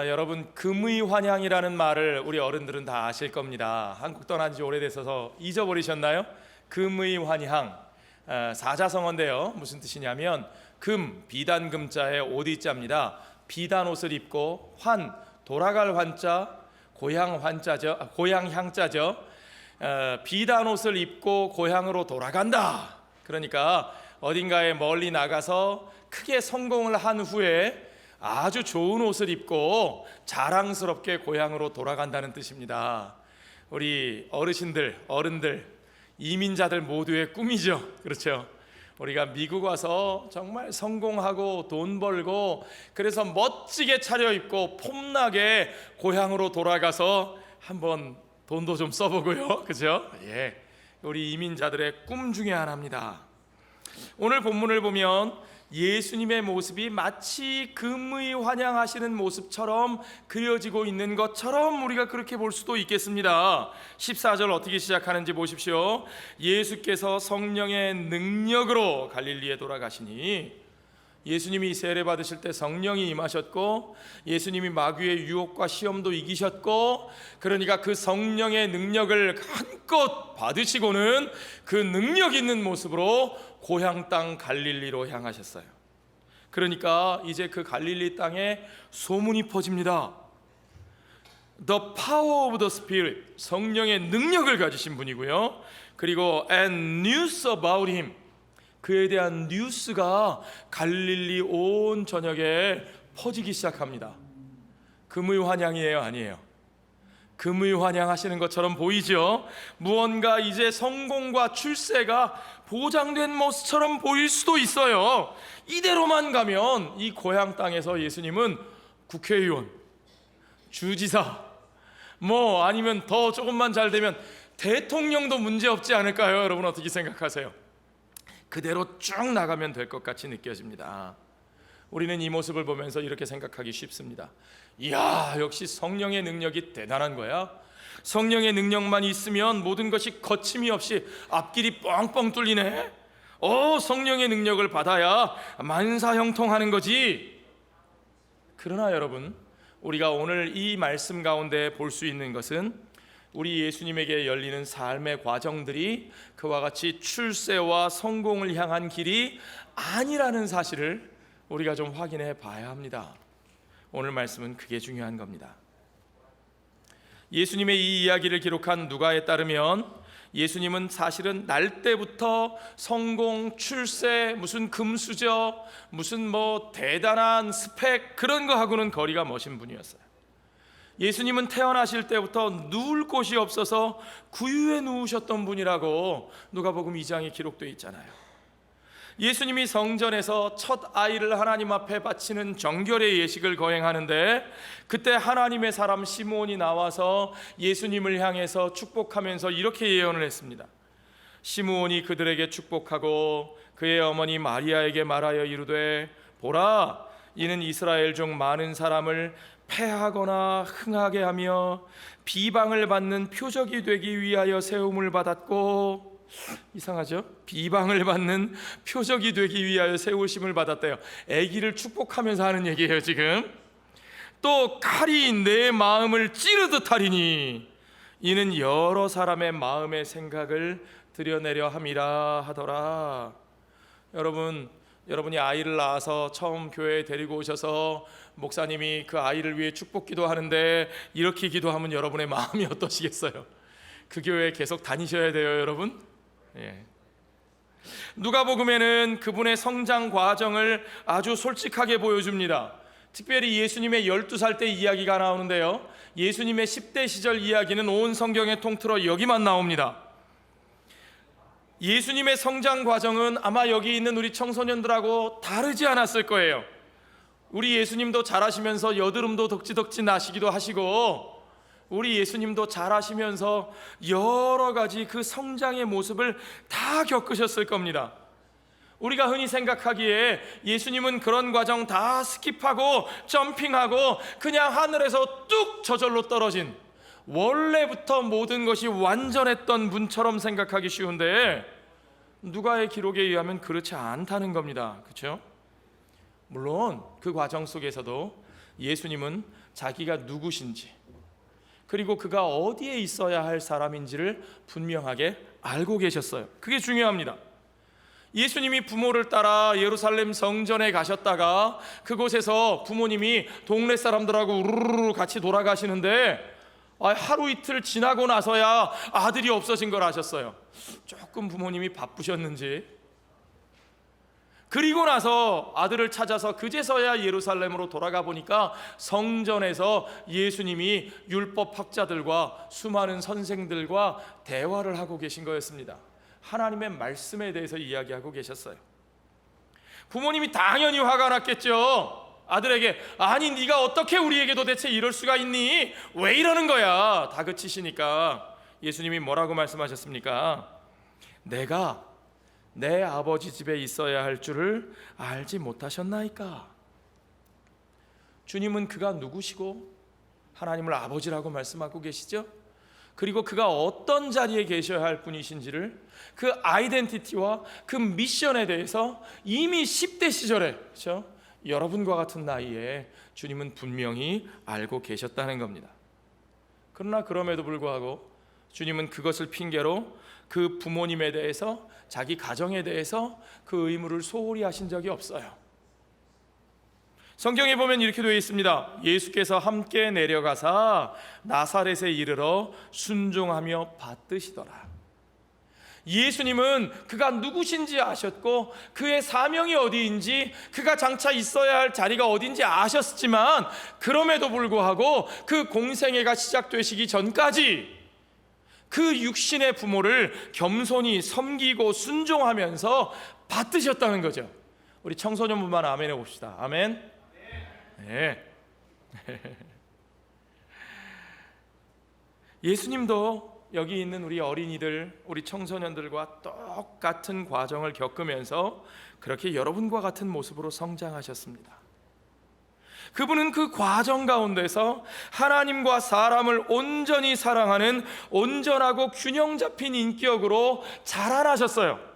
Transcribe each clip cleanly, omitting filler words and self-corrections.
여러분, 금의 환향이라는 말을 우리 어른들은 다 아실 겁니다. 한국 떠난 지 오래돼서 잊어버리셨나요? 금의 환향, 사자성어인데요. 무슨 뜻이냐면 금, 비단 금자에 오디자입니다. 비단 옷을 입고 환, 돌아갈 환자, 고향 환자죠. 고향 향자죠. 비단 옷을 입고 고향으로 돌아간다. 그러니까 어딘가에 멀리 나가서 크게 성공을 한 후에 아주 좋은 옷을 입고 자랑스럽게 고향으로 돌아간다는 뜻입니다. 우리 어른들, 이민자들 모두의 꿈이죠. 그렇죠? 우리가 미국 와서 정말 성공하고 돈 벌고 그래서 멋지게 차려입고 폼나게 고향으로 돌아가서 한번 돈도 좀 써보고요. 그죠? 예, 우리 이민자들의 꿈 중에 하나입니다. 오늘 본문을 보면 예수님의 모습이 마치 금의 환향하시는 모습처럼 그려지고 있는 것처럼 우리가 그렇게 볼 수도 있겠습니다. 14절 어떻게 시작하는지 보십시오. 예수께서 성령의 능력으로 갈릴리에 돌아가시니, 예수님이 세례 받으실 때 성령이 임하셨고 예수님이 마귀의 유혹과 시험도 이기셨고, 그러니까 그 성령의 능력을 한껏 받으시고는 그 능력 있는 모습으로 고향 땅 갈릴리로 향하셨어요. 그러니까 이제 그 갈릴리 땅에 소문이 퍼집니다. The power of the Spirit, 성령의 능력을 가지신 분이고요. 그리고 and news about him, 그에 대한 뉴스가 갈릴리 온 전역에 퍼지기 시작합니다. 금의 환향이에요, 아니에요? 금의 환향하시는 것처럼 보이죠? 무언가 이제 성공과 출세가 보장된 모습처럼 보일 수도 있어요. 이대로만 가면 이 고향 땅에서 예수님은 국회의원, 주지사, 아니면 더 조금만 잘 되면 대통령도 문제없지 않을까요? 여러분 어떻게 생각하세요? 그대로 쭉 나가면 될 것 같이 느껴집니다. 우리는 이 모습을 보면서 이렇게 생각하기 쉽습니다. 이야, 역시 성령의 능력이 대단한 거야. 성령의 능력만 있으면 모든 것이 거침이 없이 앞길이 뻥뻥 뚫리네. 성령의 능력을 받아야 만사형통하는 거지. 그러나 여러분, 우리가 오늘 이 말씀 가운데 볼 수 있는 것은 우리 예수님에게 열리는 삶의 과정들이 그와 같이 출세와 성공을 향한 길이 아니라는 사실을 우리가 좀 확인해 봐야 합니다. 오늘 말씀은 그게 중요한 겁니다. 예수님의 이 이야기를 기록한 누가에 따르면 예수님은 사실은 날 때부터 성공, 출세, 무슨 금수저, 무슨 대단한 스펙 그런 거 하고는 거리가 먼 분이었어요. 예수님은 태어나실 때부터 누울 곳이 없어서 구유에 누우셨던 분이라고 누가복음 2장에 기록되어 있잖아요. 예수님이 성전에서 첫 아이를 하나님 앞에 바치는 정결의 예식을 거행하는데, 그때 하나님의 사람 시므온이 나와서 예수님을 향해서 축복하면서 이렇게 예언을 했습니다. 시므온이 그들에게 축복하고 그의 어머니 마리아에게 말하여 이르되, 보라, 이는 이스라엘 중 많은 사람을 패하거나 흥하게 하며 비방을 받는 표적이 되기 위하여 세움을 받았고, 이상하죠? 비방을 받는 표적이 되기 위하여 세우심을 받았대요. 아기를 축복하면서 하는 얘기예요 지금. 또 칼이 내 마음을 찌르듯 하리니 이는 여러 사람의 마음의 생각을 드러내려 함이라 하더라. 여러분이 아이를 낳아서 처음 교회에 데리고 오셔서 목사님이 그 아이를 위해 축복 기도하는데 이렇게 기도하면 여러분의 마음이 어떠시겠어요? 그 교회에 계속 다니셔야 돼요, 여러분. 예. 누가복음에는 그분의 성장 과정을 아주 솔직하게 보여줍니다. 특별히 예수님의 12살 때 이야기가 나오는데요, 예수님의 10대 시절 이야기는 온 성경에 통틀어 여기만 나옵니다. 예수님의 성장 과정은 아마 여기 있는 우리 청소년들하고 다르지 않았을 거예요. 우리 예수님도 자라시면서 여드름도 덕지덕지 나시기도 하시고, 우리 예수님도 자라시면서 여러 가지 그 성장의 모습을 다 겪으셨을 겁니다. 우리가 흔히 생각하기에 예수님은 그런 과정 다 스킵하고 점핑하고 그냥 하늘에서 뚝 저절로 떨어진, 원래부터 모든 것이 완전했던 분처럼 생각하기 쉬운데, 누가의 기록에 의하면 그렇지 않다는 겁니다. 그렇죠? 물론 그 과정 속에서도 예수님은 자기가 누구신지, 그리고 그가 어디에 있어야 할 사람인지를 분명하게 알고 계셨어요. 그게 중요합니다. 예수님이 부모를 따라 예루살렘 성전에 가셨다가 그곳에서 부모님이 동네 사람들하고 우르르 같이 돌아가시는데 하루 이틀 지나고 나서야 아들이 없어진 걸 아셨어요. 조금 부모님이 바쁘셨는지. 그리고 나서 아들을 찾아서 그제서야 예루살렘으로 돌아가 보니까 성전에서 예수님이 율법학자들과 수많은 선생들과 대화를 하고 계신 거였습니다. 하나님의 말씀에 대해서 이야기하고 계셨어요. 부모님이 당연히 화가 났겠죠. 아들에게 아니 네가 어떻게 우리에게 도대체 이럴 수가 있니? 왜 이러는 거야? 다그치시니까 예수님이 뭐라고 말씀하셨습니까? 내가 내 아버지 집에 있어야 할 줄을 알지 못하셨나이까? 주님은 그가 누구시고 하나님을 아버지라고 말씀하고 계시죠? 그리고 그가 어떤 자리에 계셔야 할 분이신지를, 그 아이덴티티와 그 미션에 대해서 이미 10대 시절에, 그렇죠? 여러분과 같은 나이에 주님은 분명히 알고 계셨다는 겁니다. 그러나 그럼에도 불구하고 주님은 그것을 핑계로 그 부모님에 대해서, 자기 가정에 대해서 그 의무를 소홀히 하신 적이 없어요. 성경에 보면 이렇게 되어 있습니다. 예수께서 함께 내려가사 나사렛에 이르러 순종하며 받드시더라. 예수님은 그가 누구신지 아셨고 그의 사명이 어디인지, 그가 장차 있어야 할 자리가 어딘지 아셨지만 그럼에도 불구하고 그 공생애가 시작되시기 전까지 그 육신의 부모를 겸손히 섬기고 순종하면서 받드셨다는 거죠. 우리 청소년분만 아멘 해봅시다. 아멘. 네. 예수님도 여기 있는 우리 어린이들, 우리 청소년들과 똑같은 과정을 겪으면서 그렇게 여러분과 같은 모습으로 성장하셨습니다. 그분은 그 과정 가운데서 하나님과 사람을 온전히 사랑하는 온전하고 균형 잡힌 인격으로 자라나셨어요.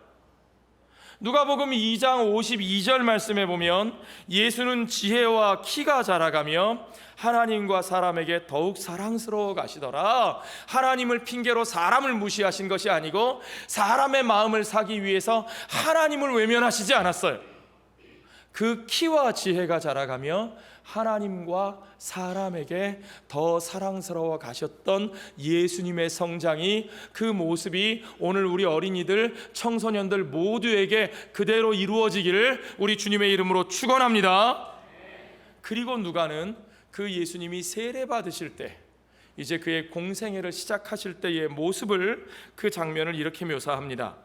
누가복음 2장 52절 말씀에 보면 예수는 지혜와 키가 자라가며 하나님과 사람에게 더욱 사랑스러워 가시더라. 하나님을 핑계로 사람을 무시하신 것이 아니고 사람의 마음을 사기 위해서 하나님을 외면하시지 않았어요. 그 키와 지혜가 자라가며 하나님과 사람에게 더 사랑스러워 가셨던 예수님의 성장이, 그 모습이 오늘 우리 어린이들, 청소년들 모두에게 그대로 이루어지기를 우리 주님의 이름으로 축원합니다. 그리고 누가는 그 예수님이 세례 받으실 때, 이제 그의 공생애를 시작하실 때의 모습을, 그 장면을 이렇게 묘사합니다.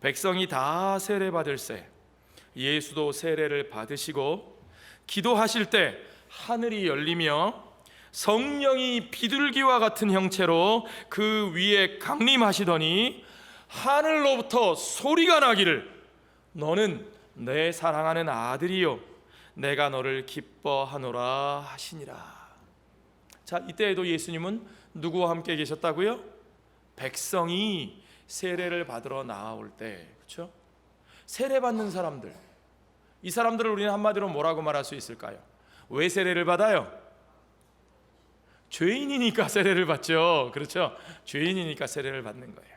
백성이 다 세례 받을새 예수도 세례를 받으시고 기도하실 때 하늘이 열리며 성령이 비둘기와 같은 형체로 그 위에 강림하시더니 하늘로부터 소리가 나기를 너는 내 사랑하는 아들이요 내가 너를 기뻐하노라 하시니라. 자, 이때에도 예수님은 누구와 함께 계셨다고요? 백성이 세례를 받으러 나올 때, 그렇죠? 세례 받는 사람들, 이 사람들을 우리는 한마디로 뭐라고 말할 수 있을까요? 왜 세례를 받아요? 죄인이니까 세례를 받죠. 그렇죠? 죄인이니까 세례를 받는 거예요.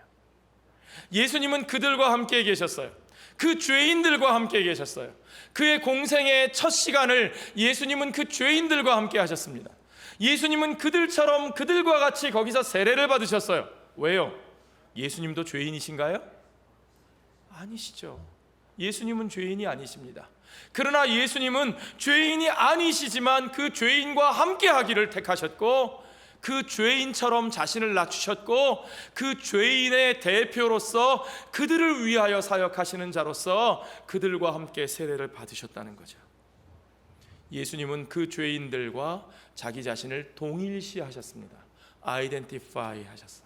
예수님은 그들과 함께 계셨어요. 그 죄인들과 함께 계셨어요. 그의 공생의 첫 시간을 예수님은 그 죄인들과 함께 하셨습니다. 예수님은 그들처럼, 그들과 같이 거기서 세례를 받으셨어요. 왜요? 예수님도 죄인이신가요? 아니시죠. 예수님은 죄인이 아니십니다. 그러나 예수님은 죄인이 아니시지만 그 죄인과 함께 하기를 택하셨고, 그 죄인처럼 자신을 낮추셨고, 그 죄인의 대표로서 그들을 위하여 사역하시는 자로서 그들과 함께 세례를 받으셨다는 거죠. 예수님은 그 죄인들과 자기 자신을 동일시하셨습니다. 아이덴티파이 하셨어요.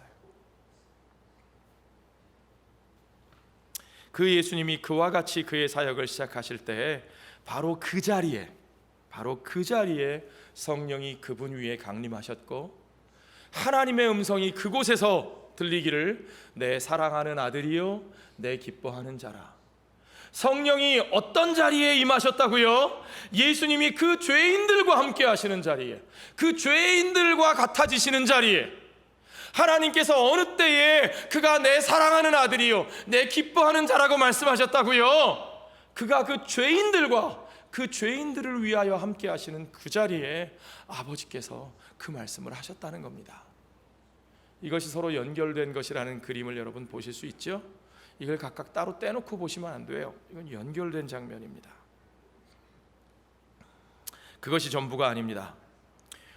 그 예수님이 그와 같이 그의 사역을 시작하실 때 바로 그 자리에 성령이 그분 위에 강림하셨고, 하나님의 음성이 그곳에서 들리기를 내 사랑하는 아들이요 내 기뻐하는 자라. 성령이 어떤 자리에 임하셨다고요? 예수님이 그 죄인들과 함께 하시는 자리에, 그 죄인들과 같아지시는 자리에, 하나님께서 어느 때에 그가 내 사랑하는 아들이요 내 기뻐하는 자라고 말씀하셨다고요? 그가 그 죄인들과 그 죄인들을 위하여 함께 하시는 그 자리에 아버지께서 그 말씀을 하셨다는 겁니다. 이것이 서로 연결된 것이라는 그림을 여러분 보실 수 있죠? 이걸 각각 따로 떼놓고 보시면 안 돼요. 이건 연결된 장면입니다. 그것이 전부가 아닙니다.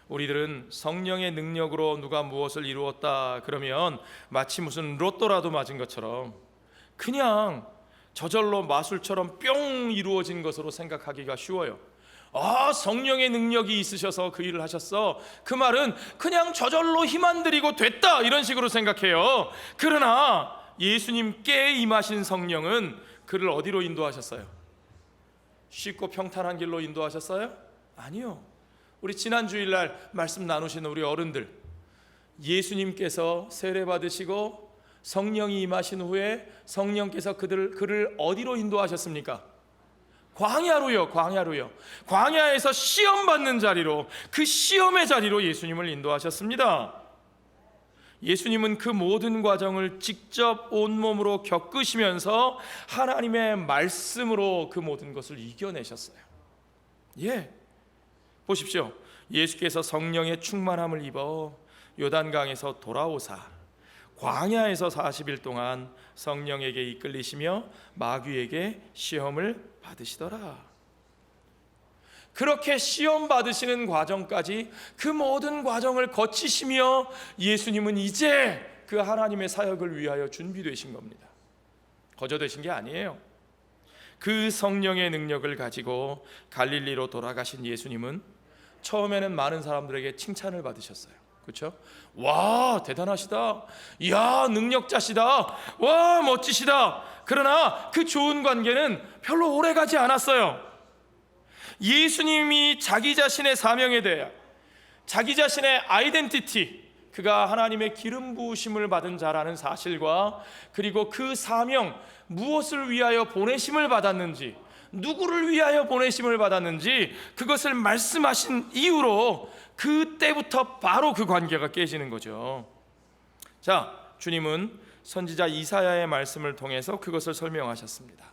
우리들은 성령의 능력으로 누가 무엇을 이루었다 그러면 마치 무슨 로또라도 맞은 것처럼 그냥 저절로 마술처럼 뿅 이루어진 것으로 생각하기가 쉬워요. 성령의 능력이 있으셔서 그 일을 하셨어. 그 말은 그냥 저절로 힘 안 들이고 됐다 이런 식으로 생각해요. 그러나 예수님께 임하신 성령은 그를 어디로 인도하셨어요? 쉽고 평탄한 길로 인도하셨어요? 아니요. 우리 지난 주일날 말씀 나누신 우리 어른들, 예수님께서 세례 받으시고 성령이 임하신 후에 성령께서 그를 어디로 인도하셨습니까? 광야로요. 광야에서 시험 받는 자리로, 그 시험의 자리로 예수님을 인도하셨습니다. 예수님은 그 모든 과정을 직접 온몸으로 겪으시면서 하나님의 말씀으로 그 모든 것을 이겨내셨어요. 보십시오. 예수께서 성령의 충만함을 입어 요단강에서 돌아오사 광야에서 40일 동안 성령에게 이끌리시며 마귀에게 시험을 받으시더라. 그렇게 시험 받으시는 과정까지 그 모든 과정을 거치시며 예수님은 이제 그 하나님의 사역을 위하여 준비되신 겁니다. 거저되신 게 아니에요. 그 성령의 능력을 가지고 갈릴리로 돌아가신 예수님은 처음에는 많은 사람들에게 칭찬을 받으셨어요. 그렇죠? 와, 대단하시다. 이야, 능력자시다. 와, 멋지시다. 그러나 그 좋은 관계는 별로 오래가지 않았어요. 예수님이 자기 자신의 사명에 대해, 자기 자신의 아이덴티티, 그가 하나님의 기름 부으심을 받은 자라는 사실과, 그리고 그 사명, 무엇을 위하여 보내심을 받았는지, 누구를 위하여 보내심을 받았는지 그것을 말씀하신 이후로 그때부터 바로 그 관계가 깨지는 거죠. 자, 주님은 선지자 이사야의 말씀을 통해서 그것을 설명하셨습니다.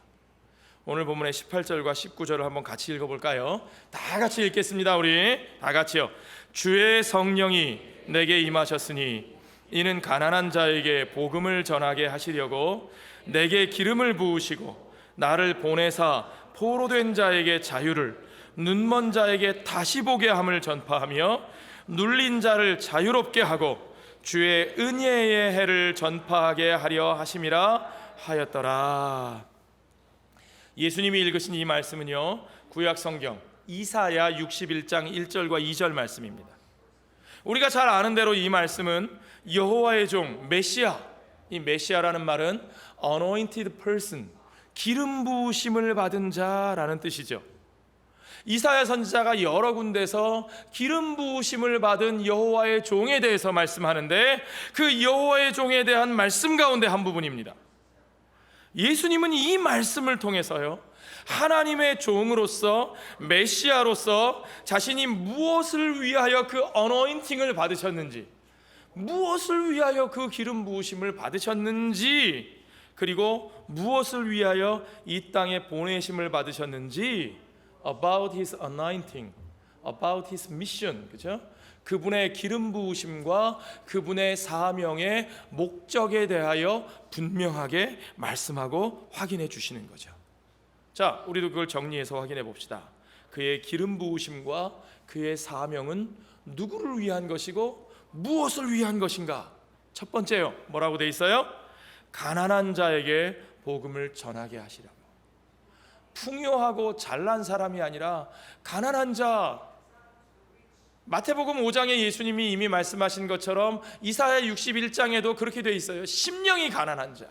오늘 본문의 18절과 19절을 한번 같이 읽어볼까요? 다 같이 읽겠습니다. 우리 다 같이요. 주의 성령이 내게 임하셨으니 이는 가난한 자에게 복음을 전하게 하시려고 내게 기름을 부으시고 나를 보내사 포로된 자에게 자유를, 눈먼 자에게 다시 보게 함을 전파하며 눌린 자를 자유롭게 하고 주의 은혜의 해를 전파하게 하려 하심이라 하였더라. 예수님이 읽으신 이 말씀은요, 구약 성경 이사야 61장 1절과 2절 말씀입니다. 우리가 잘 아는 대로 이 말씀은 여호와의 종 메시아, 이 메시아라는 말은 anointed person, 기름 부으심을 받은 자라는 뜻이죠. 이사야 선지자가 여러 군데서 기름 부으심을 받은 여호와의 종에 대해서 말씀하는데 그 여호와의 종에 대한 말씀 가운데 한 부분입니다. 예수님은 이 말씀을 통해서요, 하나님의 종으로서, 메시아로서 자신이 무엇을 위하여 그 어노인팅을 받으셨는지, 무엇을 위하여 그 기름 부으심을 받으셨는지, 그리고 무엇을 위하여 이 땅에 보내심을 받으셨는지, about his anointing, about his mission, 그죠? 그분의 기름 부으심과 그분의 사명의 목적에 대하여 분명하게 말씀하고 확인해 주시는 거죠. 자, 우리도 그걸 정리해서 확인해 봅시다. 그의 기름 부으심과 그의 사명은 누구를 위한 것이고 무엇을 위한 것인가? 첫 번째요, 뭐라고 돼 있어요? 가난한 자에게 복음을 전하게 하시라고. 풍요하고 잘난 사람이 아니라 가난한 자, 마태복음 5장에 예수님이 이미 말씀하신 것처럼 이사야 61장에도 그렇게 돼 있어요. 심령이 가난한 자.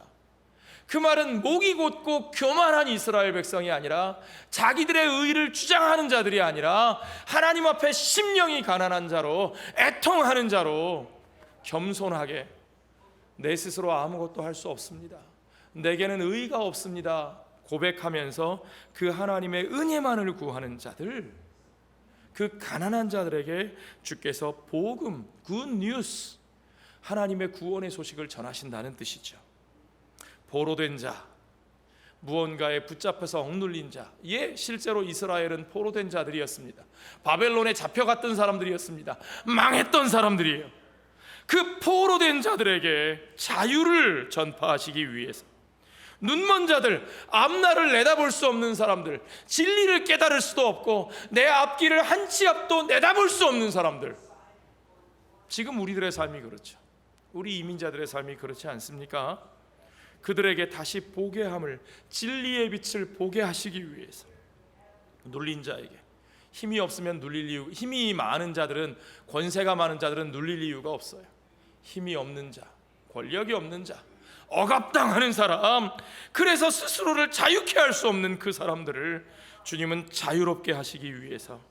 그 말은 목이 곧고 교만한 이스라엘 백성이 아니라, 자기들의 의를 주장하는 자들이 아니라 하나님 앞에 심령이 가난한 자로, 애통하는 자로 겸손하게 내 스스로 아무것도 할 수 없습니다, 내게는 의가 없습니다, 고백하면서 그 하나님의 은혜만을 구하는 자들, 그 가난한 자들에게 주께서 복음, 굿 뉴스, 하나님의 구원의 소식을 전하신다는 뜻이죠. 포로된 자, 무언가에 붙잡혀서 억눌린 자, 실제로 이스라엘은 포로된 자들이었습니다. 바벨론에 잡혀갔던 사람들이었습니다. 망했던 사람들이에요. 그 포로된 자들에게 자유를 전파하시기 위해서, 눈먼 자들, 앞날을 내다볼 수 없는 사람들, 진리를 깨달을 수도 없고 내 앞길을 한 치 앞도 내다볼 수 없는 사람들, 지금 우리들의 삶이 그렇죠. 우리 이민자들의 삶이 그렇지 않습니까? 그들에게 다시 보게 함을, 진리의 빛을 보게 하시기 위해서, 눌린 자에게, 힘이 없으면 눌릴 이유, 힘이 많은 자들은, 권세가 많은 자들은 눌릴 이유가 없어요. 힘이 없는 자, 권력이 없는 자, 억압당하는 사람, 그래서 스스로를 자유케 할 수 없는 그 사람들을 주님은 자유롭게 하시기 위해서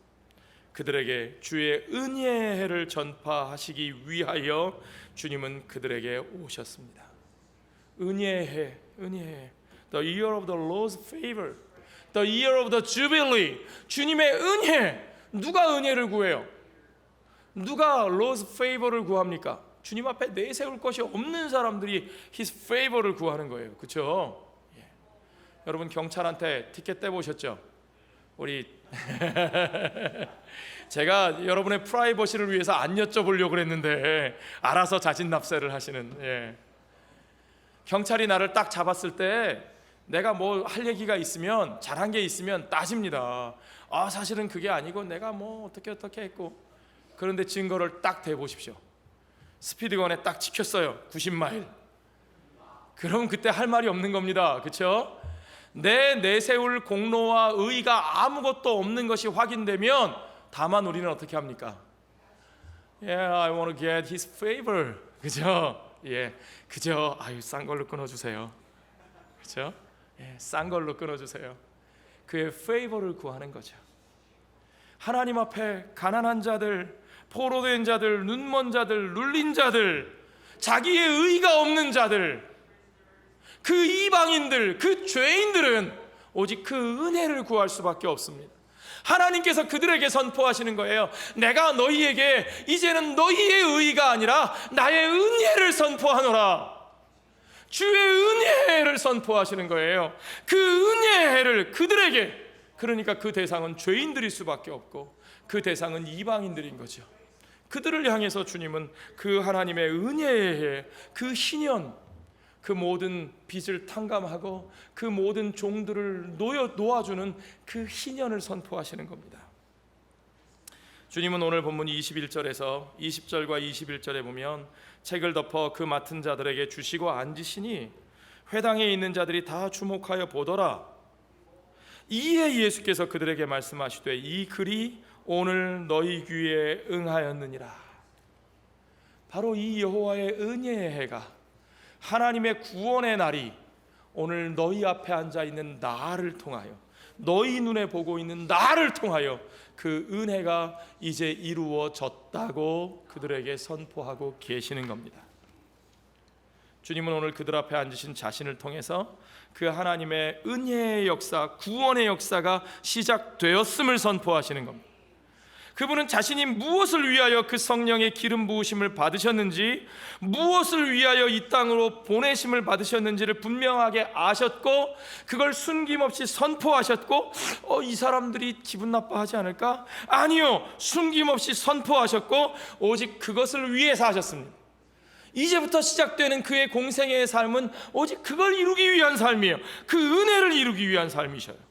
그들에게 주의 은혜의 해를 전파하시기 위하여 주님은 그들에게 오셨습니다. 은혜의 해, 은혜의 해, The year of the Lord's favor, The year of the jubilee, 주님의 은혜. 누가 은혜를 구해요? 누가 Lord's favor를 구합니까? 주님 앞에 내세울 것이 없는 사람들이 His favor를 구하는 거예요. 그렇죠? 여러분 경찰한테 티켓 떼보셨죠? 우리 제가 여러분의 프라이버시를 위해서 안 여쭤보려고 그랬는데 알아서 자진 납세를 하시는, 경찰이 나를 딱 잡았을 때 내가 뭐 할 얘기가 있으면, 잘한 게 있으면 따집니다. 사실은 그게 아니고 내가 뭐 어떻게 했고, 그런데 증거를 딱 대보십시오. 스피드건에 딱 찍혔어요. 90마일. 그럼 그때 할 말이 없는 겁니다. 그렇죠? 내세울 공로와 의의가 아무것도 없는 것이 확인되면 다만 우리는 어떻게 합니까? I want to get his favor. 그죠? 그죠? 싼 걸로 끊어주세요. 그죠? 싼 걸로 끊어주세요. 그의 favor를 구하는 거죠. 하나님 앞에 가난한 자들, 포로된 자들, 눈먼 자들, 눌린 자들, 자기의 의의가 없는 자들, 그 이방인들, 그 죄인들은 오직 그 은혜를 구할 수밖에 없습니다. 하나님께서 그들에게 선포하시는 거예요. 내가 너희에게 이제는 너희의 의의가 아니라 나의 은혜를 선포하노라. 주의 은혜를 선포하시는 거예요. 그 은혜를 그들에게, 그러니까 그 대상은 죄인들일 수밖에 없고 그 대상은 이방인들인 거죠. 그들을 향해서 주님은 그 하나님의 은혜의 그 희년, 그 모든 빚을 탕감하고 그 모든 종들을 놓아주는 그 희년을 선포하시는 겁니다. 주님은 오늘 본문 21절에서 20절과 21절에 보면 책을 덮어 그 맡은 자들에게 주시고 앉으시니 회당에 있는 자들이 다 주목하여 보더라. 이에 예수께서 그들에게 말씀하시되 이 글이 오늘 너희 귀에 응하였느니라. 바로 이 여호와의 은혜의 해가, 하나님의 구원의 날이 오늘 너희 앞에 앉아 있는 나를 통하여, 너희 눈에 보고 있는 나를 통하여 그 은혜가 이제 이루어졌다고 그들에게 선포하고 계시는 겁니다. 주님은 오늘 그들 앞에 앉으신 자신을 통해서 그 하나님의 은혜의 역사, 구원의 역사가 시작되었음을 선포하시는 겁니다. 그분은 자신이 무엇을 위하여 그 성령의 기름 부으심을 받으셨는지, 무엇을 위하여 이 땅으로 보내심을 받으셨는지를 분명하게 아셨고 그걸 숨김없이 선포하셨고, 이 사람들이 기분 나빠하지 않을까? 아니요, 숨김없이 선포하셨고 오직 그것을 위해서 하셨습니다. 이제부터 시작되는 그의 공생애의 삶은 오직 그걸 이루기 위한 삶이에요. 그 은혜를 이루기 위한 삶이셔요.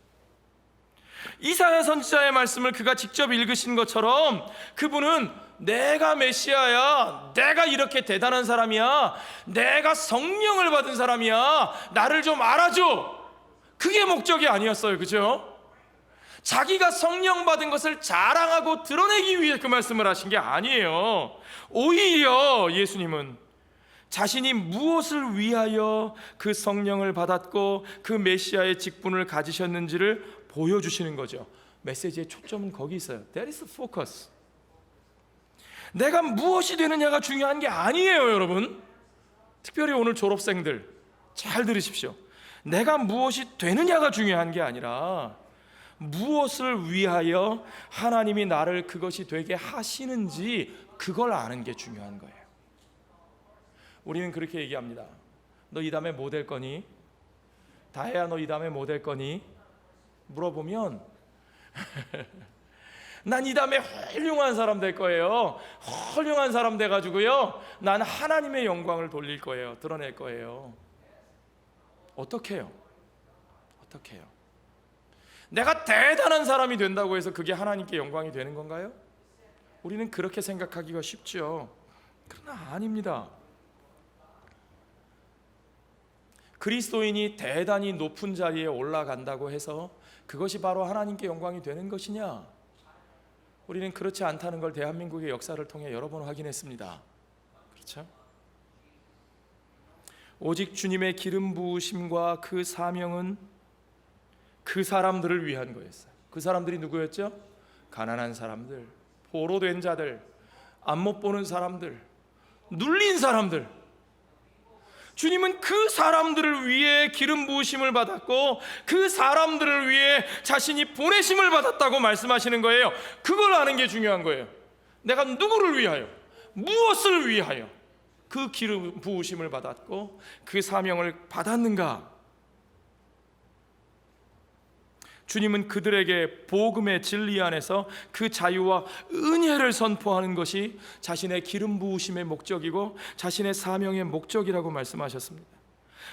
이사야 선지자의 말씀을 그가 직접 읽으신 것처럼 그분은 내가 메시아야, 내가 이렇게 대단한 사람이야, 내가 성령을 받은 사람이야, 나를 좀 알아줘, 그게 목적이 아니었어요. 그죠? 자기가 성령 받은 것을 자랑하고 드러내기 위해 그 말씀을 하신 게 아니에요. 오히려 예수님은 자신이 무엇을 위하여 그 성령을 받았고 그 메시아의 직분을 가지셨는지를 보여주시는 거죠. 메시지의 초점은 거기 있어요. That is focus. 내가 무엇이 되느냐가 중요한 게 아니에요, 여러분. 특별히 오늘 졸업생들 잘 들으십시오. 내가 무엇이 되느냐가 중요한 게 아니라 무엇을 위하여 하나님이 나를 그것이 되게 하시는지 그걸 아는 게 중요한 거예요. 우리는 그렇게 얘기합니다. 너 이 다음에 뭐 될 거니? 다혜야, 너 이 다음에 뭐 될 거니? 물어보면 난 이 다음에 훌륭한 사람 될 거예요. 훌륭한 사람 돼가지고요, 난 하나님의 영광을 돌릴 거예요. 드러낼 거예요. 어떻게 해요? 어떻게 해요? 내가 대단한 사람이 된다고 해서 그게 하나님께 영광이 되는 건가요? 우리는 그렇게 생각하기가 쉽죠. 그러나 아닙니다. 그리스도인이 대단히 높은 자리에 올라간다고 해서 그것이 바로 하나님께 영광이 되는 것이냐? 우리는 그렇지 않다는 걸 대한민국의 역사를 통해 여러 번 확인했습니다. 그렇죠? 오직 주님의 기름 부으심과 그 사명은 그 사람들을 위한 거였어요. 그 사람들이 누구였죠? 가난한 사람들, 포로된 자들, 안 못 보는 사람들, 눌린 사람들. 주님은 그 사람들을 위해 기름 부으심을 받았고 그 사람들을 위해 자신이 보내심을 받았다고 말씀하시는 거예요. 그걸 아는 게 중요한 거예요. 내가 누구를 위하여, 무엇을 위하여 그 기름 부으심을 받았고 그 사명을 받았는가? 주님은 그들에게 복음의 진리 안에서 그 자유와 은혜를 선포하는 것이 자신의 기름 부으심의 목적이고 자신의 사명의 목적이라고 말씀하셨습니다.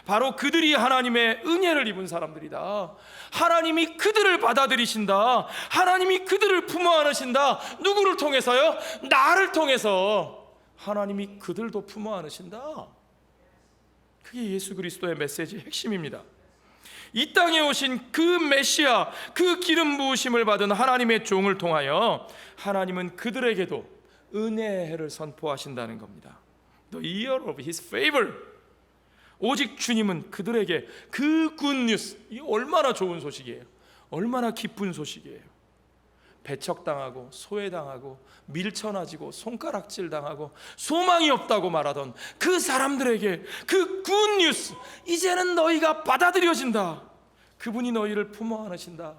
바로 그들이 하나님의 은혜를 입은 사람들이다. 하나님이 그들을 받아들이신다. 하나님이 그들을 품어 안으신다. 누구를 통해서요? 나를 통해서 하나님이 그들도 품어 안으신다. 그게 예수 그리스도의 메시지의 핵심입니다. 이 땅에 오신 그 메시아, 그 기름 부으심을 받은 하나님의 종을 통하여 하나님은 그들에게도 은혜의 해를 선포하신다는 겁니다. The year of His favor. 오직 주님은 그들에게 그 굿뉴스, 이 얼마나 좋은 소식이에요. 얼마나 기쁜 소식이에요. 배척당하고 소외당하고 밀쳐나지고 손가락질 당하고 소망이 없다고 말하던 그 사람들에게 그 굿뉴스, 이제는 너희가 받아들여진다. 그분이 너희를 품어 안으신다.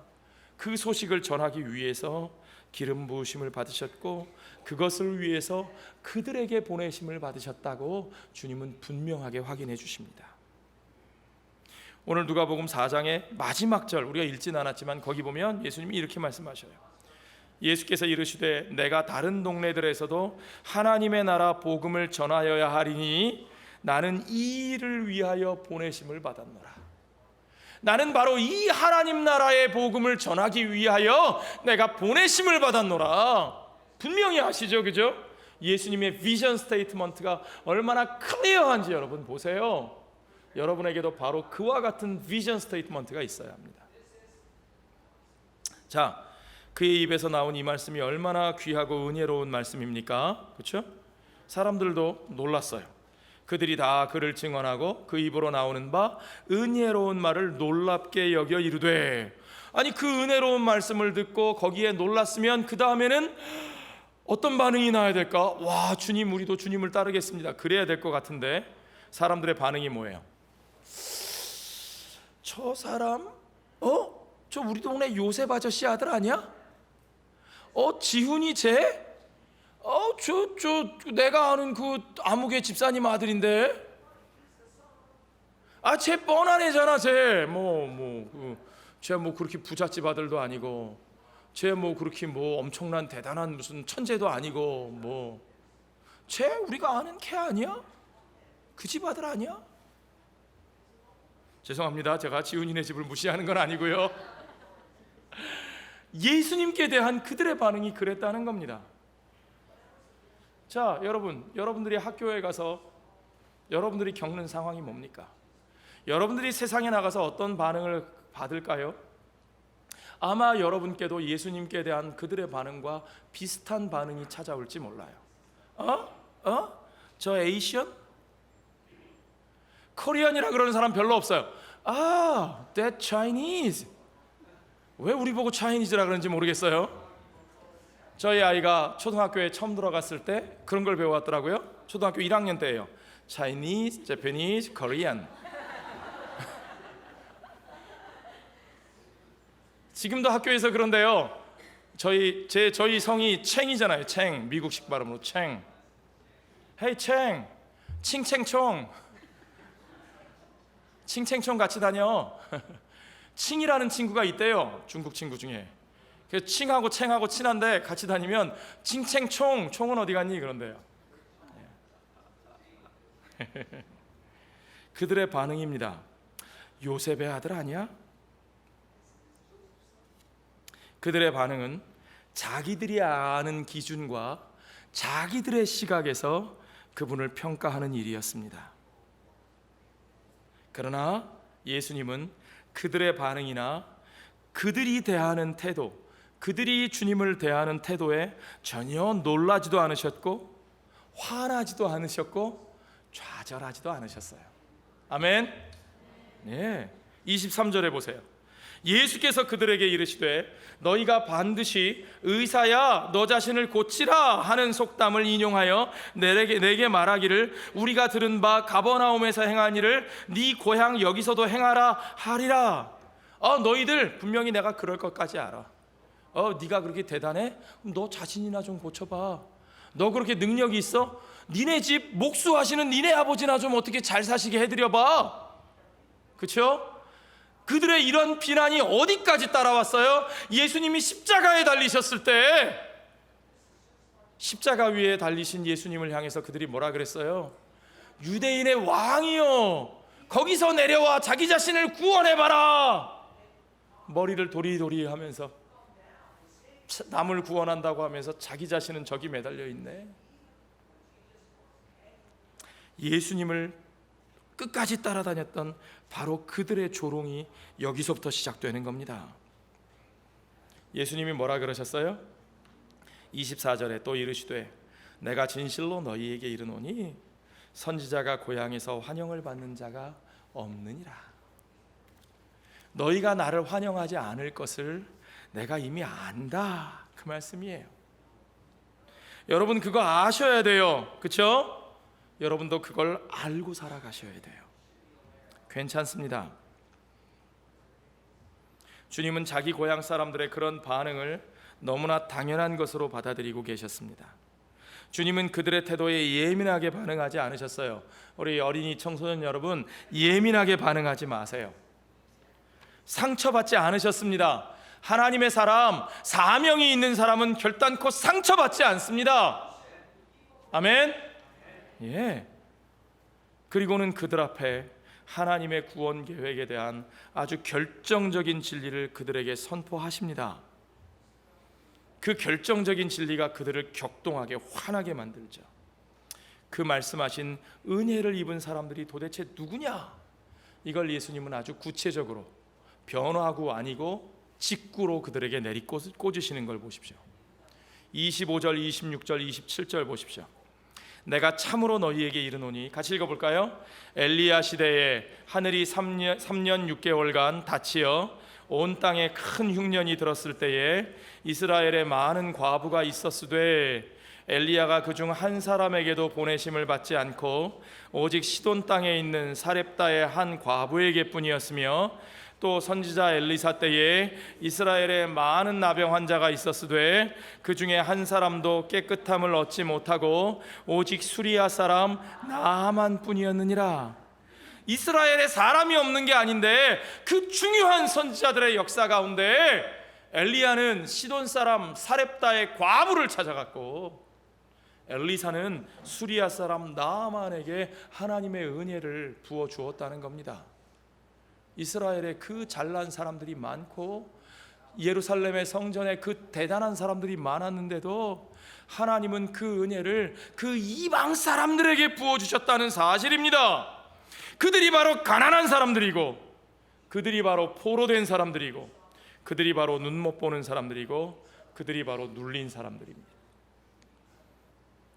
그 소식을 전하기 위해서 기름 부으심을 받으셨고 그것을 위해서 그들에게 보내심을 받으셨다고 주님은 분명하게 확인해 주십니다. 오늘 누가복음 4장의 마지막 절, 우리가 읽진 않았지만 거기 보면 예수님이 이렇게 말씀하셔요. 예수께서 이르시되 내가 다른 동네들에서도 하나님의 나라 복음을 전하여야 하리니 나는 이 일을 위하여 보내심을 받았노라. 나는 바로 이 하나님 나라의 복음을 전하기 위하여 내가 보내심을 받았노라. 분명히 아시죠? 그죠? 예수님의 비전 스테이트먼트가 얼마나 클리어한지 여러분 보세요. 여러분에게도 바로 그와 같은 비전 스테이트먼트가 있어야 합니다. 자, 그의 입에서 나온 이 말씀이 얼마나 귀하고 은혜로운 말씀입니까? 그렇죠? 사람들도 놀랐어요. 그들이 다 그를 증언하고 그 입으로 나오는 바 은혜로운 말을 놀랍게 여겨 이르되, 아니 그 은혜로운 말씀을 듣고 거기에 놀랐으면 그 다음에는 어떤 반응이 나야 될까? 와, 주님, 우리도 주님을 따르겠습니다. 그래야 될 것 같은데 사람들의 반응이 뭐예요? 저 사람? 저 우리 동네 요셉 아저씨 아들 아니야? 지훈이 쟤? 내가 아는 그 아무개 집사님 아들인데. 쟤 뻔한 애잖아. 쟤 그렇게 부잣집 아들도 아니고, 쟤 그렇게 엄청난 대단한 무슨 천재도 아니고, 쟤 우리가 아는 걔 아니야? 그 집 아들 아니야? 죄송합니다. 제가 지훈이네 집을 무시하는 건 아니고요. 예수님께 대한 그들의 반응이 그랬다는 겁니다. 자, 여러분들이 학교에 가서 여러분들이 겪는 상황이 뭡니까? 여러분들이 세상에 나가서 어떤 반응을 받을까요? 아마 여러분께도 예수님께 대한 그들의 반응과 비슷한 반응이 찾아올지 몰라요. 저 에이시언? 코리안이라 그러는 사람 별로 없어요. that Chinese. 왜 우리 보고 차이니즈라 그런지 모르겠어요. 저희 아이가 초등학교에 처음 들어갔을 때 그런 걸 배워왔더라고요. 초등학교 1학년 때예요. Chinese, Japanese, Korean. 지금도 학교에서 그런데요. 저희 성이 챙이잖아요. 챙, 미국식 발음으로 챙. 헤이 챙, 칭챙총. 칭챙총 같이 다녀. 칭이라는 친구가 있대요. 중국 친구 중에. 그래서 칭하고 챙하고 친한데 같이 다니면 칭챙총, 총은 어디 갔니? 그런데요. 그들의 반응입니다. 요셉의 아들 아니야? 그들의 반응은 자기들이 아는 기준과 자기들의 시각에서 그분을 평가하는 일이었습니다. 그러나 예수님은 그들의 반응이나 그들이 대하는 태도, 그들이 주님을 대하는 태도에 전혀 놀라지도 않으셨고 화나지도 않으셨고 좌절하지도 않으셨어요. 아멘. 네. 23절에 보세요. 예수께서 그들에게 이르시되 너희가 반드시 의사야 너 자신을 고치라 하는 속담을 인용하여 내게 말하기를 우리가 들은 바 가버나움에서 행한 일을 네 고향 여기서도 행하라 하리라. 너희들 분명히 내가 그럴 것까지 알아. 네가 그렇게 대단해? 너 자신이나 좀 고쳐봐. 너 그렇게 능력이 있어? 니네 집 목수하시는 니네 아버지나 좀 어떻게 잘 사시게 해드려봐. 그렇죠? 그들의 이런 비난이 어디까지 따라왔어요? 예수님이 십자가에 달리셨을 때 십자가 위에 달리신 예수님을 향해서 그들이 뭐라 그랬어요? 유대인의 왕이여 거기서 내려와 자기 자신을 구원해봐라. 머리를 도리도리 하면서 남을 구원한다고 하면서 자기 자신은 저기 매달려 있네. 예수님을 끝까지 따라다녔던 바로 그들의 조롱이 여기서부터 시작되는 겁니다. 예수님이 뭐라 그러셨어요? 24절에 또 이르시되 내가 진실로 너희에게 이르노니 선지자가 고향에서 환영을 받는 자가 없느니라. 너희가 나를 환영하지 않을 것을 내가 이미 안다. 그 말씀이에요. 여러분 그거 아셔야 돼요. 그렇죠? 여러분도 그걸 알고 살아가셔야 돼요. 괜찮습니다. 주님은 자기 고향 사람들의 그런 반응을 너무나 당연한 것으로 받아들이고 계셨습니다. 주님은 그들의 태도에 예민하게 반응하지 않으셨어요. 우리 어린이 청소년 여러분, 예민하게 반응하지 마세요. 상처받지 않으셨습니다. 하나님의 사람, 사명이 있는 사람은 결단코 상처받지 않습니다. 아멘. 예. 그리고는 그들 앞에 하나님의 구원 계획에 대한 아주 결정적인 진리를 그들에게 선포하십니다. 그 결정적인 진리가 그들을 격동하게 화나게 만들죠. 그 말씀하신 은혜를 입은 사람들이 도대체 누구냐? 이걸 예수님은 아주 구체적으로 변화구 아니고 직구로 그들에게 내리꽂으시는 걸 보십시오. 25절, 26절, 27절 보십시오. 내가 참으로 너희에게 이르노니, 같이 읽어볼까요? 엘리야 시대에 하늘이 3년 6개월간 닫히어 온 땅에 큰 흉년이 들었을 때에 이스라엘에 많은 과부가 있었으되 엘리야가 그중 한 사람에게도 보내심을 받지 않고 오직 시돈 땅에 있는 사렙다의 한 과부에게 뿐이었으며 또 선지자 엘리사 때에 이스라엘에 많은 나병 환자가 있었으되 그 중에 한 사람도 깨끗함을 얻지 못하고 오직 수리아 사람 나아만 뿐이었느니라. 이스라엘에 사람이 없는 게 아닌데 그 중요한 선지자들의 역사 가운데 엘리야는 시돈 사람 사렙다의 과부를 찾아갔고 엘리사는 수리아 사람 나아만에게 하나님의 은혜를 부어 주었다는 겁니다. 이스라엘에 그 잘난 사람들이 많고 예루살렘의 성전에 그 대단한 사람들이 많았는데도 하나님은 그 은혜를 그 이방 사람들에게 부어주셨다는 사실입니다. 그들이 바로 가난한 사람들이고 그들이 바로 포로된 사람들이고 그들이 바로 눈 못 보는 사람들이고 그들이 바로 눌린 사람들입니다.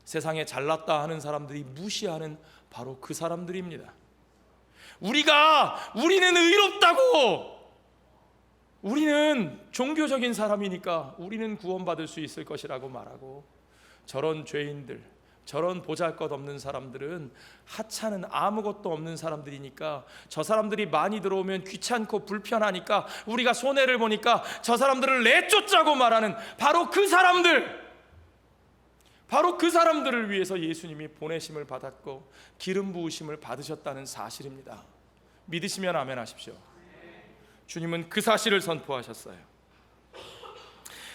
세상에 잘났다 하는 사람들이 무시하는 바로 그 사람들입니다. 우리는 의롭다고, 우리는 종교적인 사람이니까 우리는 구원받을 수 있을 것이라고 말하고 저런 죄인들, 저런 보잘것없는 사람들은 하찮은 아무것도 없는 사람들이니까 저 사람들이 많이 들어오면 귀찮고 불편하니까 우리가 손해를 보니까 저 사람들을 내쫓자고 말하는 바로 그 사람들을 위해서 예수님이 보내심을 받았고 기름 부으심을 받으셨다는 사실입니다. 믿으시면 아멘 하십시오. 주님은 그 사실을 선포하셨어요.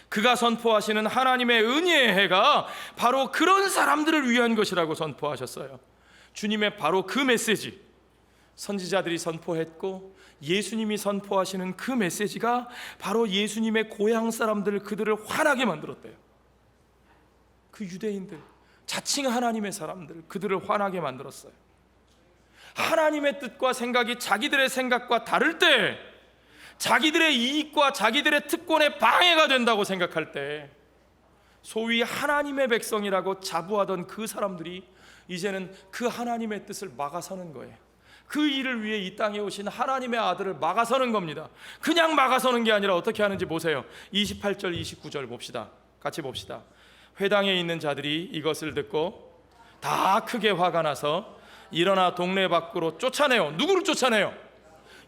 그가 선포하시는 하나님의 은혜의 해가 바로 그런 사람들을 위한 것이라고 선포하셨어요. 주님의 바로 그 메시지, 선지자들이 선포했고 예수님이 선포하시는 그 메시지가 바로 예수님의 고향 사람들, 그들을 화나게 만들었대요. 그 유대인들, 자칭 하나님의 사람들, 그들을 화나게 만들었어요. 하나님의 뜻과 생각이 자기들의 생각과 다를 때, 자기들의 이익과 자기들의 특권에 방해가 된다고 생각할 때, 소위 하나님의 백성이라고 자부하던 그 사람들이 이제는 그 하나님의 뜻을 막아서는 거예요. 그 일을 위해 이 땅에 오신 하나님의 아들을 막아서는 겁니다. 그냥 막아서는 게 아니라 어떻게 하는지 보세요. 28절 29절 봅시다. 같이 봅시다. 회당에 있는 자들이 이것을 듣고 다 크게 화가 나서 일어나 동네 밖으로 쫓아내요. 누구를 쫓아내요?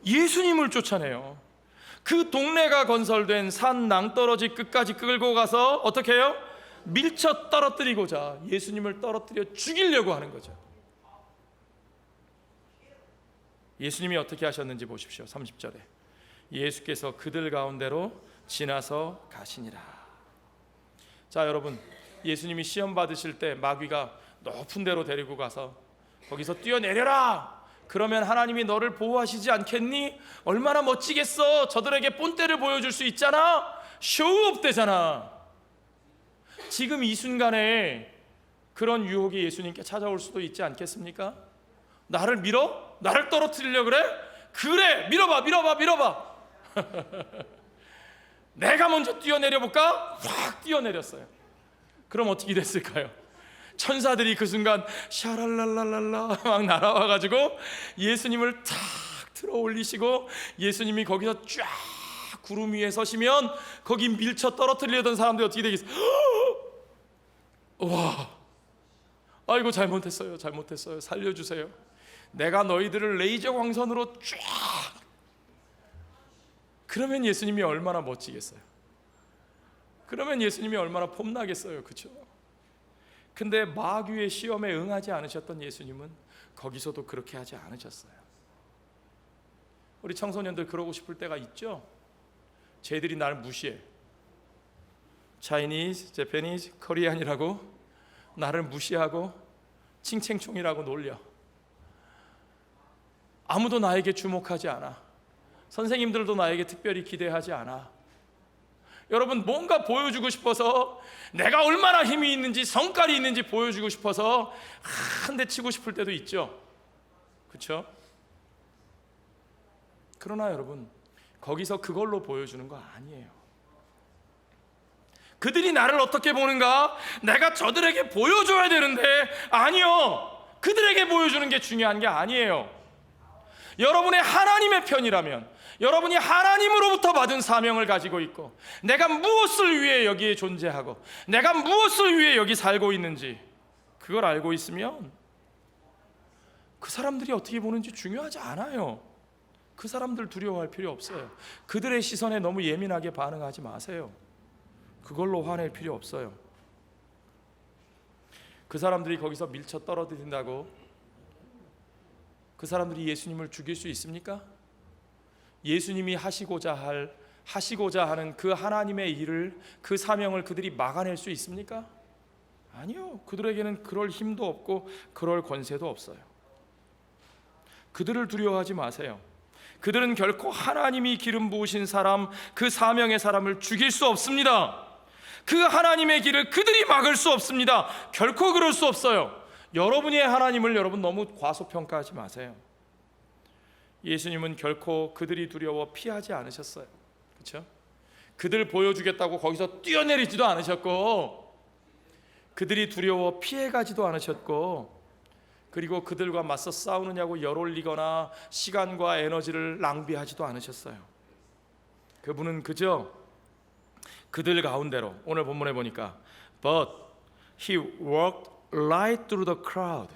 예수님을 쫓아내요. 그 동네가 건설된 산 낭떠러지 끝까지 끌고 가서 어떻게 해요? 밀쳐 떨어뜨리고자 예수님을 떨어뜨려 죽이려고 하는 거죠. 예수님이 어떻게 하셨는지 보십시오. 30절에 예수께서 그들 가운데로 지나서 가시니라. 자, 여러분, 예수님이 시험 받으실 때 마귀가 높은 데로 데리고 가서 거기서 뛰어내려라, 그러면 하나님이 너를 보호하시지 않겠니? 얼마나 멋지겠어. 저들에게 본때를 보여줄 수 있잖아. 쇼업 되잖아. 지금 이 순간에 그런 유혹이 예수님께 찾아올 수도 있지 않겠습니까? 나를 밀어? 나를 떨어뜨리려고 그래? 그래, 밀어봐. 내가 먼저 뛰어내려 볼까? 확 뛰어내렸어요. 그럼 어떻게 됐을까요? 천사들이 그 순간 샤랄랄랄랄라 막 날아와가지고 예수님을 탁 들어 올리시고, 예수님이 거기서 쫙 구름 위에 서시면 거기 밀쳐 떨어뜨리려던 사람들이 어떻게 되겠어요? 와, 아이고 잘못했어요. 살려주세요. 내가 너희들을 레이저 광선으로 쫙. 그러면 예수님이 얼마나 멋지겠어요? 그러면 예수님이 얼마나 폼나겠어요, 그렇죠? 근데 마귀의 시험에 응하지 않으셨던 예수님은 거기서도 그렇게 하지 않으셨어요. 우리 청소년들 그러고 싶을 때가 있죠? 쟤들이 나를 무시해. 차이니즈, 재패니즈, 코리안이라고 나를 무시하고 칭챙총이라고 놀려. 아무도 나에게 주목하지 않아. 선생님들도 나에게 특별히 기대하지 않아. 여러분, 뭔가 보여주고 싶어서, 내가 얼마나 힘이 있는지 성깔이 있는지 보여주고 싶어서 한 대 치고 싶을 때도 있죠. 그렇죠? 그러나 여러분, 거기서 그걸로 보여주는 거 아니에요. 그들이 나를 어떻게 보는가? 내가 저들에게 보여줘야 되는데, 아니요, 그들에게 보여주는 게 중요한 게 아니에요. 여러분의 하나님의 편이라면, 여러분이 하나님으로부터 받은 사명을 가지고 있고, 내가 무엇을 위해 여기에 존재하고 내가 무엇을 위해 여기 살고 있는지 그걸 알고 있으면 그 사람들이 어떻게 보는지 중요하지 않아요. 그 사람들 두려워할 필요 없어요. 그들의 시선에 너무 예민하게 반응하지 마세요. 그걸로 화낼 필요 없어요. 그 사람들이 거기서 밀쳐 떨어뜨린다고 그 사람들이 예수님을 죽일 수 있습니까? 예수님이 하시고자 하는 그 하나님의 일을, 그 사명을 그들이 막아낼 수 있습니까? 아니요. 그들에게는 그럴 힘도 없고 그럴 권세도 없어요. 그들을 두려워하지 마세요. 그들은 결코 하나님이 기름 부으신 사람, 그 사명의 사람을 죽일 수 없습니다. 그 하나님의 길을 그들이 막을 수 없습니다. 결코 그럴 수 없어요. 여러분의 하나님을 여러분 너무 과소평가하지 마세요. 예수님은 결코 그들이 두려워 피하지 않으셨어요. 그렇죠? 그들 보여주겠다고 거기서 뛰어내리지도 않으셨고, 그들이 두려워 피해가지도 않으셨고, 그리고 그들과 맞서 싸우느냐고 열 올리거나 시간과 에너지를 낭비하지도 않으셨어요. 그분은 그저 그들 가운데로, 오늘 본문에 보니까 But he walked right through the crowd.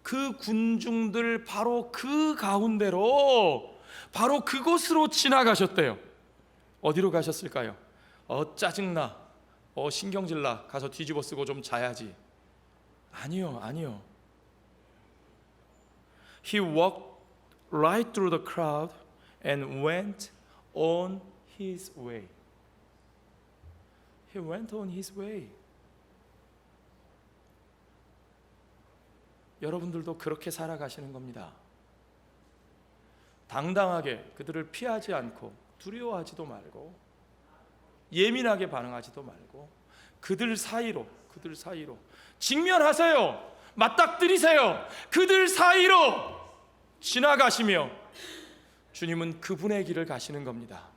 그 군중들 바로 그 가운데로, 바로 그곳으로 지나가셨대요. 어디로 가셨을까요? 짜증나, 신경질나, 가서 뒤집어 쓰고 좀 자야지. 아니요. He walked right through the crowd and went on his way. He went on his way. 여러분들도 그렇게 살아가시는 겁니다. 당당하게 그들을 피하지 않고 두려워하지도 말고 예민하게 반응하지도 말고 그들 사이로 직면하세요. 맞닥뜨리세요. 그들 사이로 지나가시며 주님은 그분의 길을 가시는 겁니다.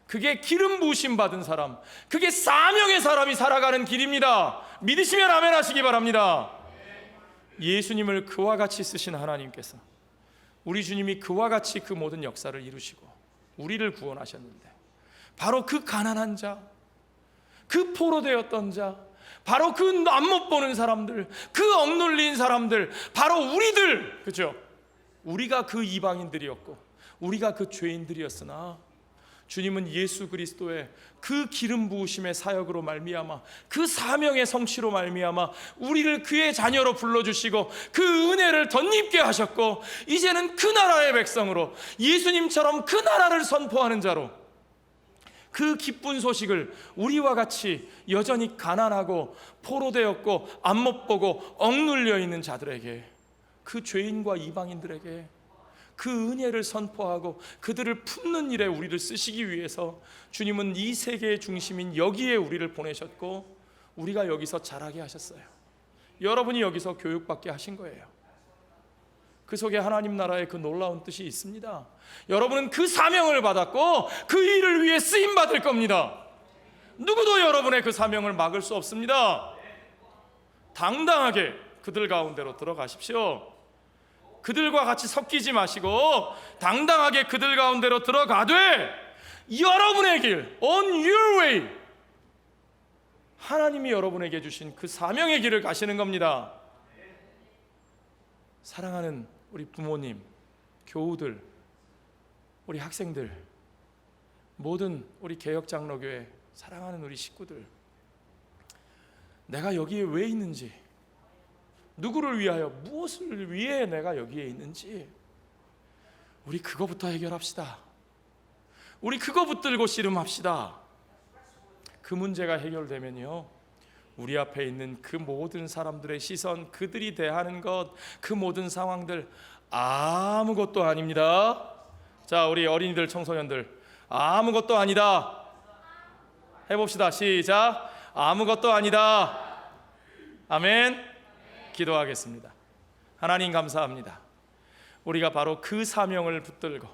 그게 기름 부으심 받은 사람, 그게 사명의 사람이 살아가는 길입니다. 믿으시면 아멘 하시기 바랍니다. 예수님을 그와 같이 쓰신 하나님께서, 우리 주님이 그와 같이 그 모든 역사를 이루시고 우리를 구원하셨는데, 바로 그 가난한 자, 그 포로되었던 자, 바로 그 안 못 보는 사람들, 그 억눌린 사람들, 바로 우리들, 그죠? 우리가 그 이방인들이었고 우리가 그 죄인들이었으나 주님은 예수 그리스도의 그 기름 부으심의 사역으로 말미암아, 그 사명의 성취로 말미암아 우리를 그의 자녀로 불러주시고 그 은혜를 덧입게 하셨고, 이제는 그 나라의 백성으로 예수님처럼 그 나라를 선포하는 자로, 그 기쁜 소식을 우리와 같이 여전히 가난하고 포로되었고 안 못 보고 억눌려 있는 자들에게, 그 죄인과 이방인들에게 그 은혜를 선포하고 그들을 품는 일에 우리를 쓰시기 위해서 주님은 이 세계의 중심인 여기에 우리를 보내셨고, 우리가 여기서 자라게 하셨어요. 여러분이 여기서 교육받게 하신 거예요. 그 속에 하나님 나라의 그 놀라운 뜻이 있습니다. 여러분은 그 사명을 받았고 그 일을 위해 쓰임받을 겁니다. 누구도 여러분의 그 사명을 막을 수 없습니다. 당당하게 그들 가운데로 들어가십시오. 그들과 같이 섞이지 마시고 당당하게 그들 가운데로 들어가되 여러분의 길, on your way, 하나님이 여러분에게 주신 그 사명의 길을 가시는 겁니다. 사랑하는 우리 부모님, 교우들, 우리 학생들, 모든 우리 개혁장로교회 사랑하는 우리 식구들, 내가 여기에 왜 있는지, 누구를 위하여, 무엇을 위해 내가 여기에 있는지, 우리 그거부터 해결합시다. 우리 그거 붙들고 씨름합시다. 그 문제가 해결되면요, 우리 앞에 있는 그 모든 사람들의 시선, 그들이 대하는 것, 그 모든 상황들 아무것도 아닙니다. 자, 우리 어린이들, 청소년들, 아무것도 아니다 해봅시다. 시작. 아무것도 아니다. 아멘. 기도하겠습니다. 하나님 감사합니다. 우리가 바로 그 사명을 붙들고,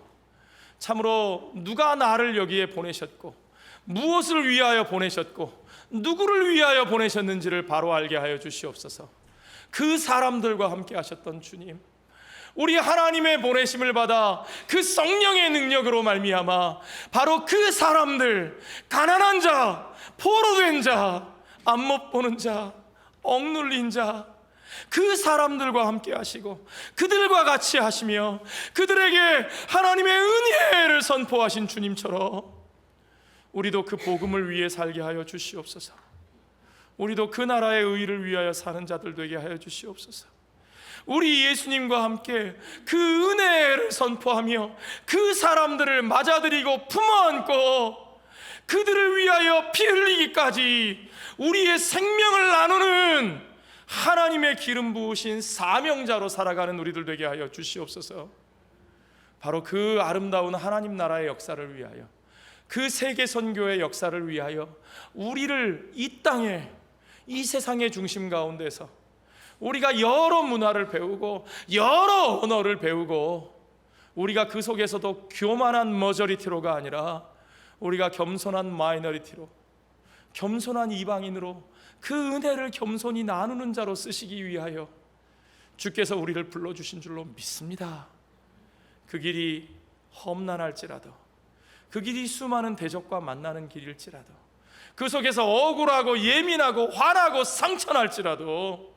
참으로 누가 나를 여기에 보내셨고 무엇을 위하여 보내셨고 누구를 위하여 보내셨는지를 바로 알게 하여 주시옵소서. 그 사람들과 함께 하셨던 주님, 우리 하나님의 보내심을 받아 그 성령의 능력으로 말미암아 바로 그 사람들, 가난한 자, 포로된 자, 안 못 보는 자, 억눌린 자, 그 사람들과 함께 하시고 그들과 같이 하시며 그들에게 하나님의 은혜를 선포하신 주님처럼 우리도 그 복음을 위해 살게 하여 주시옵소서. 우리도 그 나라의 의를 위하여 사는 자들 되게 하여 주시옵소서. 우리 예수님과 함께 그 은혜를 선포하며 그 사람들을 맞아들이고 품어안고 그들을 위하여 피 흘리기까지 우리의 생명을 나누는 하나님의 기름 부으신 사명자로 살아가는 우리들 되게 하여 주시옵소서. 바로 그 아름다운 하나님 나라의 역사를 위하여, 그 세계 선교의 역사를 위하여 우리를 이 땅에, 이 세상의 중심 가운데서 우리가 여러 문화를 배우고 여러 언어를 배우고 우리가 그 속에서도 교만한 머저리티로가 아니라 우리가 겸손한 마이너리티로, 겸손한 이방인으로 그 은혜를 겸손히 나누는 자로 쓰시기 위하여 주께서 우리를 불러주신 줄로 믿습니다. 그 길이 험난할지라도, 그 길이 수많은 대적과 만나는 길일지라도, 그 속에서 억울하고 예민하고 화나고 상처날지라도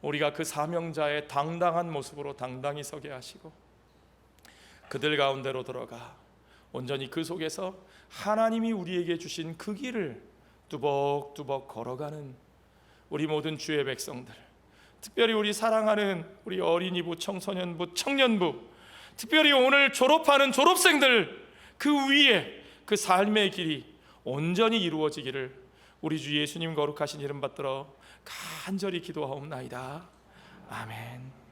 우리가 그 사명자의 당당한 모습으로 당당히 서게 하시고 그들 가운데로 들어가 온전히 그 속에서 하나님이 우리에게 주신 그 길을 뚜벅뚜벅 걸어가는 우리 모든 주의 백성들, 특별히 우리 사랑하는 우리 어린이부, 청소년부, 청년부, 특별히 오늘 졸업하는 졸업생들 그 위에 그 삶의 길이 온전히 이루어지기를 우리 주 예수님 거룩하신 이름 받들어 간절히 기도하옵나이다. 아멘.